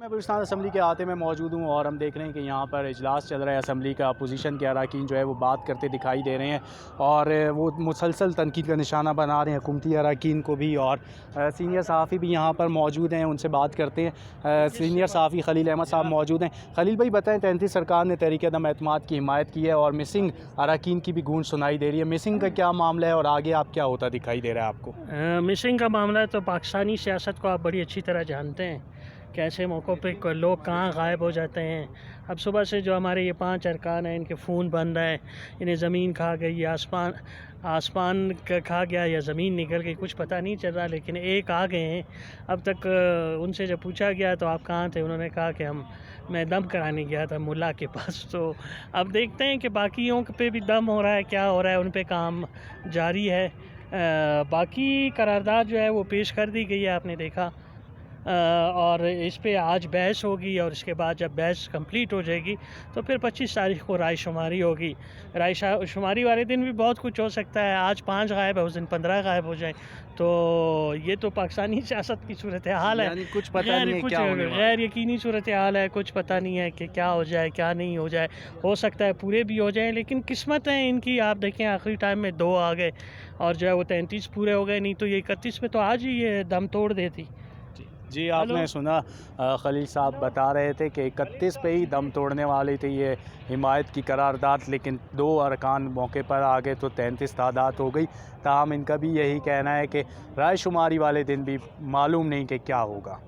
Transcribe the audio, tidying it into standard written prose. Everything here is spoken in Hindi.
मैं बलूचिस्तान असम्बली के अहाते में मौजूद हूँ और हम देख रहे हैं कि यहाँ पर इजलास चल रहा है असम्बली का। अपोजिशन के अरकान जो है वो बात करते दिखाई दे रहे हैं और वो मुसलसल तनकीद का निशाना बना रहे हैं हुकूमती अरकान को भी। और सीनियर सहाफ़ी भी यहाँ पर मौजूद हैं, उनसे बात करते हैं। सीनियर सहाफ़ी खलील अहमद साहब मौजूद हैं। खलील भाई बताएँ, 33 सरकार ने तहरीक-ए-अदम एतमाद की हिमायत की है और मिसिंग अरकान की भी गूंज सुनाई दे रही है। मिसिंग का क्या मामला है और आगे आप क्या होता दिखाई दे रहा है आपको? मिसिंग का मामला है तो पाकिस्तानी सियासत को आप बड़ी अच्छी तरह जानते हैं, कैसे मौक़ों पे लोग कहाँ गायब हो जाते हैं। अब सुबह से जो हमारे ये 5 अरकान हैं, इनके फ़ोन बंद है, इन्हें ज़मीन खा गई, आसमान खा गया या ज़मीन निकल गई, कुछ पता नहीं चल रहा। लेकिन एक आ गए हैं। अब तक उनसे जब पूछा गया तो आप कहाँ थे, उन्होंने कहा कि मैं दम कराने गया था मुल्ला के पास। तो अब देखते हैं कि बाकियों पे भी दम हो रहा है, क्या हो रहा है, उन पे काम जारी है। बाकी करारदाद जो है वो पेश कर दी गई है, आपने देखा। और इस पे आज बहस होगी और इसके बाद जब बहस कंप्लीट हो जाएगी तो फिर 25 तारीख को राय शुमारी होगी। राय शुमारी वाले दिन भी बहुत कुछ हो सकता है। आज 5 गायब है, उस दिन 15 गायब हो जाए। तो ये तो पाकिस्तानी सियासत की सूरत हाल है। यानी कुछ पता नहीं है क्या होने वाला है। गैर यकीनी सूरत हाल है, कुछ पता नहीं है कि क्या हो जाए क्या नहीं हो जाए। हो सकता है पूरे भी हो जाए, लेकिन किस्मत है इनकी। आप देखें आखिरी टाइम में 2 आ गए और जो है वो 33 पूरे हो गए, नहीं तो ये 31 में तो आज ही ये दम तोड़ देती। जी, आपने सुना खलील साहब बता रहे थे कि 31 पे ही दम तोड़ने वाली थी ये हिमायत की करारदाद, लेकिन 2 अरकान मौके पर आ गए तो 33 तादाद हो गई। ताहम इनका भी यही कहना है कि राय शुमारी वाले दिन भी मालूम नहीं कि क्या होगा।